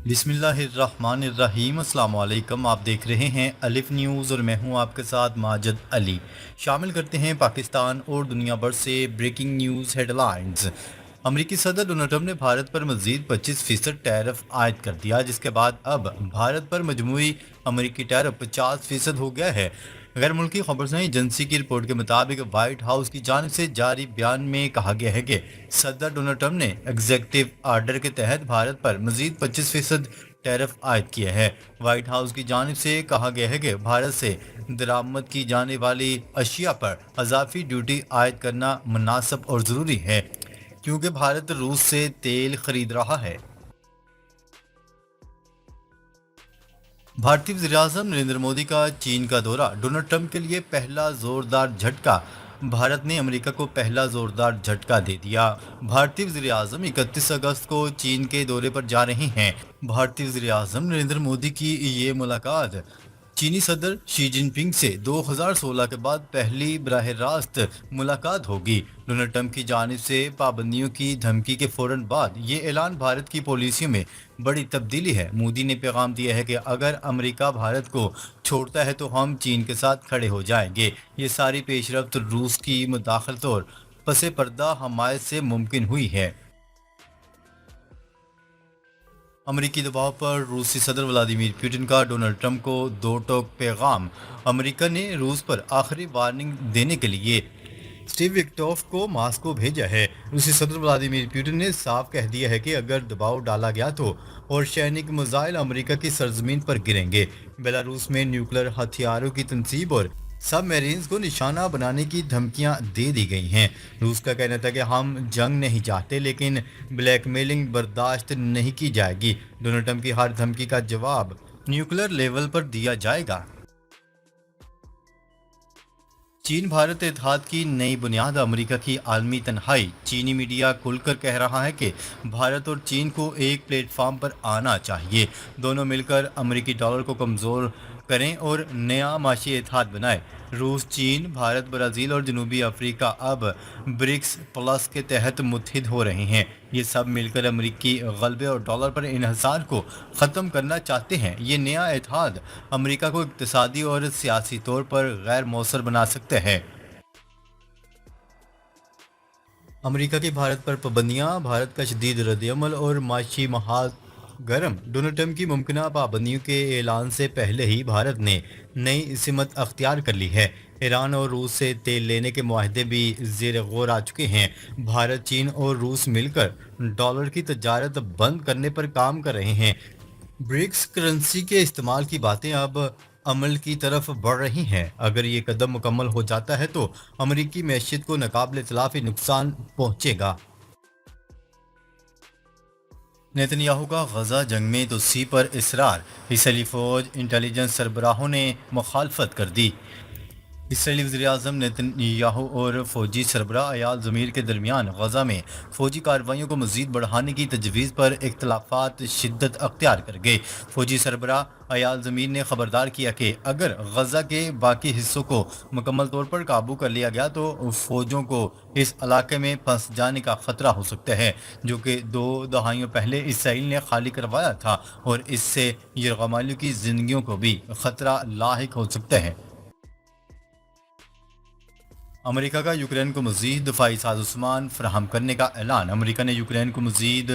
بسم اللہ الرحمن الرحیم، السلام علیکم۔ آپ دیکھ رہے ہیں الف نیوز اور میں ہوں آپ کے ساتھ ماجد علی۔ شامل کرتے ہیں پاکستان اور دنیا بھر سے بریکنگ نیوز ہیڈ لائنز۔ امریکی صدر ڈونلڈ ٹرمپ نے بھارت پر مزید 25% ٹیرف عائد کر دیا، جس کے بعد اب بھارت پر مجموعی امریکی ٹیرف 50% ہو گیا ہے۔ غیر ملکی خبررساں ایجنسی کی رپورٹ کے مطابق وائٹ ہاؤس کی جانب سے جاری بیان میں کہا گیا ہے کہ صدر ڈونلڈ ٹرمپ نے ایگزیکٹو آرڈر کے تحت بھارت پر مزید 25% ٹیرف عائد کیا ہے۔ وائٹ ہاؤس کی جانب سے کہا گیا ہے کہ بھارت سے درآمد کی جانے والی اشیاء پر اضافی ڈیوٹی عائد کرنا مناسب اور ضروری ہے، کیونکہ بھارت روس سے تیل خرید رہا ہے۔ بھارتی وزیراعظم نریندر مودی کا چین کا دورہ ڈونلڈ ٹرمپ کے لیے پہلا زوردار جھٹکا۔ بھارت نے امریکہ کو پہلا زوردار جھٹکا دے دیا۔ بھارتی وزیراعظم 31 اگست کو چین کے دورے پر جا رہے ہیں۔ بھارتی وزیراعظم نریندر مودی کی یہ ملاقات چینی صدر شی جن پنگ سے 2016 کے بعد پہلی براہ راست ملاقات ہوگی۔ ڈونلڈ ٹرمپ کی جانب سے پابندیوں کی دھمکی کے فوراً بعد یہ اعلان بھارت کی پالیسیوں میں بڑی تبدیلی ہے۔ مودی نے پیغام دیا ہے کہ اگر امریکہ بھارت کو چھوڑتا ہے تو ہم چین کے ساتھ کھڑے ہو جائیں گے۔ یہ ساری پیش رفت روس کی مداخلت اور پس پردہ حمایت سے ممکن ہوئی ہے۔ امریکی دباؤ پر روسی صدر ولادیمیر پوٹن کا ڈونلڈ ٹرمپ کو دو ٹوک پیغام۔ امریکہ نے روس پر آخری وارننگ دینے کے لیے اسٹیو وکٹوف کو ماسکو بھیجا ہے۔ روسی صدر ولادیمیر پوٹن نے صاف کہہ دیا ہے کہ اگر دباؤ ڈالا گیا تو اور شینک میزائل امریکہ کی سرزمین پر گریں گے۔ بیلاروس میں نیوکلیر ہتھیاروں کی تنصیب اور سب میرینز کو نشانہ بنانے کی دھمکیاں دے دی گئی ہیں۔ روس کا کہنا تھا کہ ہم جنگ نہیں چاہتے، لیکن بلیک میلنگ برداشت نہیں کی جائے گی۔ ڈونلڈ ٹرمپ کی ہر دھمکی کا جواب نیوکلیر لیول پر دیا جائے گا۔ چین بھارت اتحاد کی نئی بنیاد، امریکہ کی عالمی تنہائی۔ چینی میڈیا کھل کر کہہ رہا ہے کہ بھارت اور چین کو ایک پلیٹ فارم پر آنا چاہیے، دونوں مل کر امریکی ڈالر کو کمزور کریں اور نیا معاشی اتحاد بنائیں۔ روس، چین، بھارت، برازیل اور جنوبی افریقہ اب برکس پلس کے تحت متحد ہو رہے ہیں۔ یہ سب مل کر امریکی غلبے اور ڈالر پر انحصار کو ختم کرنا چاہتے ہیں۔ یہ نیا اتحاد امریکہ کو اقتصادی اور سیاسی طور پر غیر مؤثر بنا سکتا ہے۔ امریکہ کی بھارت پر پابندیاں، بھارت کا شدید رد عمل اور معاشی محاذ گرم۔ ڈونلڈ ٹرمپ کی ممکنہ پابندیوں کے اعلان سے پہلے ہی بھارت نے نئی سمت اختیار کر لی ہے۔ ایران اور روس سے تیل لینے کے معاہدے بھی زیر غور آ چکے ہیں۔ بھارت، چین اور روس مل کر ڈالر کی تجارت بند کرنے پر کام کر رہے ہیں۔ برکس کرنسی کے استعمال کی باتیں اب عمل کی طرف بڑھ رہی ہیں۔ اگر یہ قدم مکمل ہو جاتا ہے تو امریکی معیشت کو ناقابل تلافی نقصان پہنچے گا۔ نیتن یاہو کا غزہ جنگ میں توسیع پر اصرار، اسرائیلی فوج انٹیلیجنس سربراہوں نے مخالفت کر دی۔ اسرائیلی وزیراعظم نیتن یاہو اور فوجی سربراہ ایال زمیر کے درمیان غزہ میں فوجی کارروائیوں کو مزید بڑھانے کی تجویز پر اختلافات شدت اختیار کر گئے۔ فوجی سربراہ ایال زمیر نے خبردار کیا کہ اگر غزہ کے باقی حصوں کو مکمل طور پر قابو کر لیا گیا تو فوجوں کو اس علاقے میں پھنس جانے کا خطرہ ہو سکتا ہے، جو کہ 2 دہائیوں پہلے اسرائیل نے خالی کروایا تھا، اور اس سے یرغمالیوں کی زندگیوں کو بھی خطرہ لاحق ہو سکتا ہے۔ امریکہ کا یوکرین کو مزید دفاعی سازوسامان فراہم کرنے کا اعلان۔ امریکہ نے یوکرین کو مزید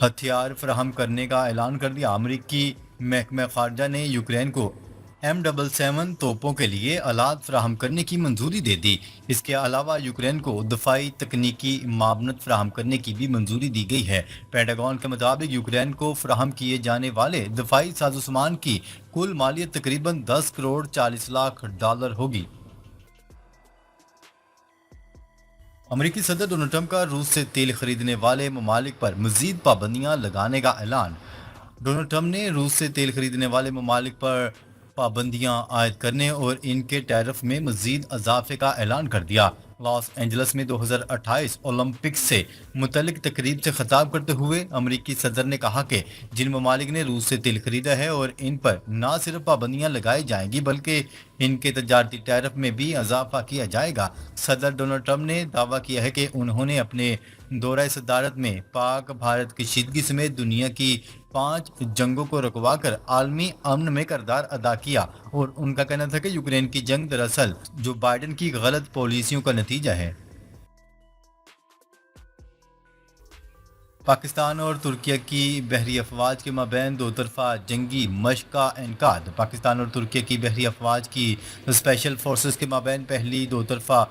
ہتھیار فراہم کرنے کا اعلان کر دیا۔ امریکی محکمہ خارجہ نے یوکرین کو M77 توپوں کے لیے آلات فراہم کرنے کی منظوری دے دی۔ اس کے علاوہ یوکرین کو دفاعی تکنیکی معاونت فراہم کرنے کی بھی منظوری دی گئی ہے۔ پینٹاگون کے مطابق یوکرین کو فراہم کیے جانے والے دفاعی سازوسامان کی کل مالیت تقریباً $10 کروڑ 40 لاکھ ہوگی۔ امریکی صدر ڈونلڈ ٹرمپ کا روس سے تیل خریدنے والے ممالک پر مزید پابندیاں لگانے کا اعلان۔ ڈونلڈ ٹرمپ نے روس سے تیل خریدنے والے ممالک پر پابندیاں عائد کرنے اور ان کے ٹیرف میں مزید اضافے کا اعلان کر دیا۔ لاس اینجلس میں 2028 اولمپکس سے متعلق تقریب سے خطاب کرتے ہوئے امریکی صدر نے کہا کہ جن ممالک نے روس سے تیل خریدا ہے اور ان پر نہ صرف پابندیاں لگائی جائیں گی بلکہ ان کے تجارتی ٹیرف میں بھی اضافہ کیا جائے گا۔ صدر ڈونلڈ ٹرمپ نے دعویٰ کیا ہے کہ انہوں نے اپنے دورہ صدارت میں پاک بھارت کشیدگی سمیت دنیا کی 5 جنگوں کو رکوا کر عالمی امن میں کردار ادا کیا، اور ان کا کہنا تھا کہ یوکرین کی جنگ دراصل جو بائیڈن کی غلط پالیسیوں کا نتیجہ ہے۔ پاکستان اور ترکیہ کی بحری افواج کے مابین دو طرفہ جنگی مشق کا انعقاد۔ پاکستان اور ترکیہ کی بحری افواج کی اسپیشل فورسز کے مابین پہلی دو طرفہ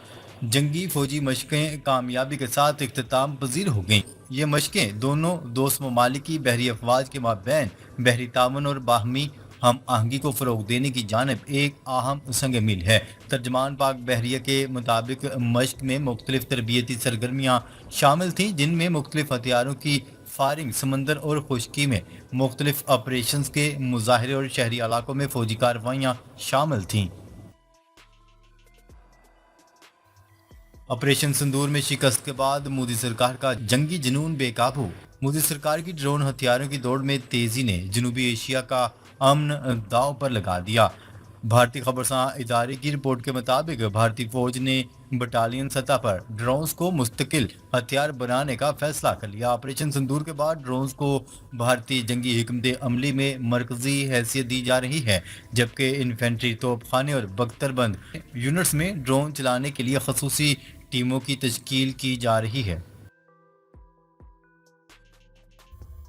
جنگی فوجی مشقیں کامیابی کے ساتھ اختتام پذیر ہو گئیں۔ یہ مشقیں دونوں دوست ممالک کی بحری افواج کے مابین بحری تعاون اور باہمی ہم آہنگی کو فروغ دینے کی جانب ایک اہم سنگ میل ہے۔ ترجمان پاک بحریہ کے مطابق مشق میں مختلف تربیتی سرگرمیاں شامل تھیں، جن میں مختلف ہتھیاروں کی فائرنگ، سمندر اور خشکی میں مختلف آپریشنز کے مظاہرے اور شہری علاقوں میں فوجی کارروائیاں شامل تھیں۔ آپریشن سندور میں شکست کے بعد مودی سرکار کا جنگی جنون بے قابو۔ مودی سرکار کی ڈرون ہتھیاروں کی دوڑ میں تیزی نے جنوبی ایشیا کا امن داؤ پر لگا دیا۔ بھارتی خبرساں ادارے کی رپورٹ کے مطابق بھارتی فوج نے بٹالین سطح پر ڈرونز کو مستقل ہتھیار بنانے کا فیصلہ کر لیا۔ آپریشن سندور کے بعد ڈرونز کو بھارتی جنگی حکمت عملی میں مرکزی حیثیت دی جا رہی ہے، جبکہ انفینٹری، توپ خانے اور بختر بند یونٹس میں ڈرون چلانے کے لیے خصوصی ٹیموں کی تشکیل کی جا رہی ہے۔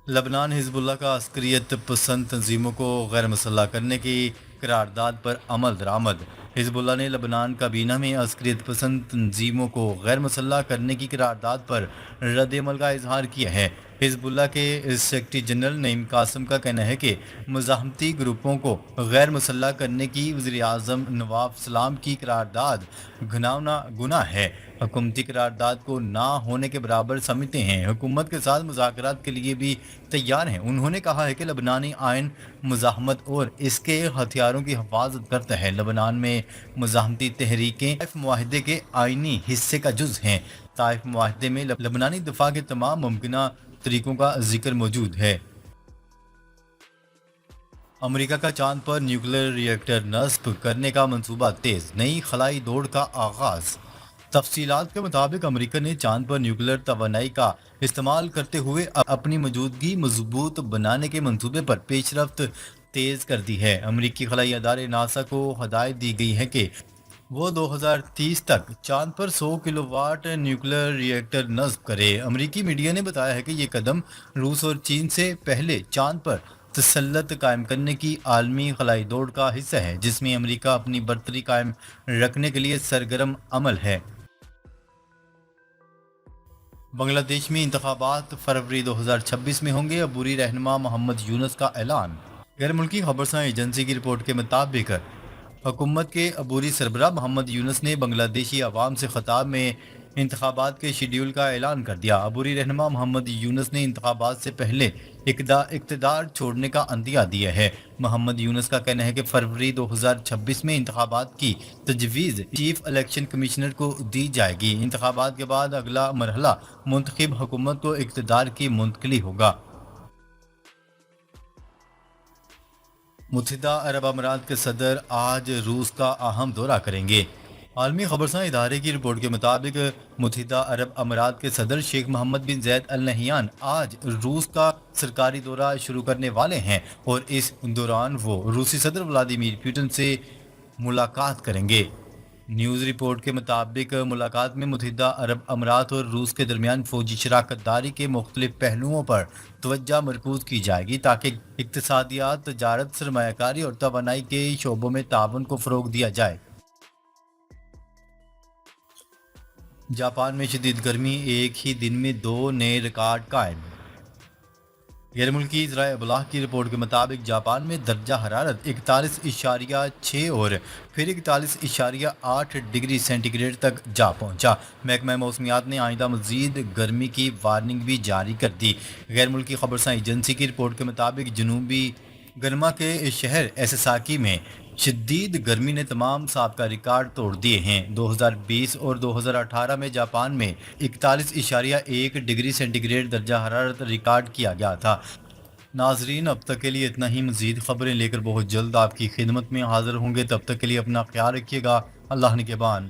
لبنان حزب اللہ کا عسکریت پسند تنظیموں کو غیر مسلح کرنے کی قرارداد پر عمل درآمد۔ حزب اللہ نے لبنان کابینہ میں عسکریت پسند تنظیموں کو غیر مسلح کرنے کی قرارداد پر رد عمل کا اظہار کیا ہے۔ حزب اللہ کے سیکرٹری جنرل نعیم قاسم کا کہنا ہے کہ مزاحمتی گروپوں کو غیر مسلح کرنے کی وزیر اعظم نواب سلام کی قرارداد گھناؤنا گناہ ہے۔ حکومتی قرارداد کو نہ ہونے کے برابر سمجھتے ہیں، حکومت کے ساتھ مذاکرات کے لیے بھی تیار ہیں۔ انہوں نے کہا ہے کہ لبنانی آئین مزاحمت اور اس کے ہتھیاروں کی حفاظت کرتا ہے۔ لبنان میں مزاحمتی تحریکیں طائف معاہدے کے آئینی حصے کا جز ہیں۔ طائف معاہدے میں لبنانی دفاع کے تمام ممکنہ طریقوں کا ذکر موجود ہے۔ امریکہ کا چاند پر نیوکلیئر ری ایکٹر نصب کرنے کا منصوبہ تیز، نئی خلائی دوڑ کا آغاز۔ تفصیلات کے مطابق امریکہ نے چاند پر نیوکلیئر توانائی کا استعمال کرتے ہوئے اپنی موجودگی مضبوط بنانے کے منصوبے پر پیش رفت تیز کر دی ہے۔ امریکی خلائی ادارے ناسا کو ہدایت دی گئی ہے کہ وہ 2030 تک چاند پر 100 کلو واٹ نیوکلیئر ری ایکٹر نصب کرے۔ امریکی میڈیا نے بتایا ہے کہ یہ قدم روس اور چین سے پہلے چاند پر تسلط قائم کرنے کی عالمی خلائی دوڑ کا حصہ ہے، جس میں امریکہ اپنی برتری قائم رکھنے کے لیے سرگرم عمل ہے۔ بنگلہ دیش میں انتخابات فروری 2026 میں ہوں گے، عبوری رہنما محمد یونس کا اعلان۔ غیر ملکی خبرساں ایجنسی کی رپورٹ کے مطابق حکومت کے عبوری سربراہ محمد یونس نے بنگلہ دیشی عوام سے خطاب میں انتخابات کے شیڈول کا اعلان کر دیا۔ عبوری رہنما محمد یونس نے انتخابات سے پہلے اقتدار چھوڑنے کا عندیہ دیا ہے۔ محمد یونس کا کہنا ہے کہ فروری 2026 میں انتخابات کی تجویز چیف الیکشن کمشنر کو دی جائے گی۔ انتخابات کے بعد اگلا مرحلہ منتخب حکومت کو اقتدار کی منتقلی ہوگا۔ متحدہ عرب امارات کے صدر آج روس کا اہم دورہ کریں گے۔ عالمی خبرساں ادارے کی رپورٹ کے مطابق متحدہ عرب امارات کے صدر شیخ محمد بن زید ال نہیان آج روس کا سرکاری دورہ شروع کرنے والے ہیں، اور اس دوران وہ روسی صدر ولادیمیر پوٹن سے ملاقات کریں گے۔ نیوز رپورٹ کے مطابق ملاقات میں متحدہ عرب امارات اور روس کے درمیان فوجی شراکت داری کے مختلف پہلوؤں پر توجہ مرکوز کی جائے گی، تاکہ اقتصادیات، تجارت، سرمایہ کاری اور توانائی کے شعبوں میں تعاون کو فروغ دیا جائے۔ جاپان میں شدید گرمی، ایک ہی دن میں 2 نئے ریکارڈ قائم۔ غیر ملکی ذرائع ابلاغ کی رپورٹ کے مطابق جاپان میں درجہ حرارت 41.6 اور پھر 41.8 ڈگری سینٹی گریڈ تک جا پہنچا۔ محکمہ موسمیات نے آئندہ مزید گرمی کی وارننگ بھی جاری کر دی۔ غیر ملکی خبرساں ایجنسی کی رپورٹ کے مطابق جنوبی گرما کے شہر ایساساکی میں شدید گرمی نے تمام سابقہ ریکارڈ توڑ دیے ہیں۔ 2020 اور 2018 میں جاپان میں 41.1 ڈگری سینٹی گریڈ درجہ حرارت ریکارڈ کیا گیا تھا۔ ناظرین، اب تک کے لیے اتنا ہی۔ مزید خبریں لے کر بہت جلد آپ کی خدمت میں حاضر ہوں گے۔ تب تک کے لیے اپنا خیال رکھیے گا۔ اللہ نگہبان۔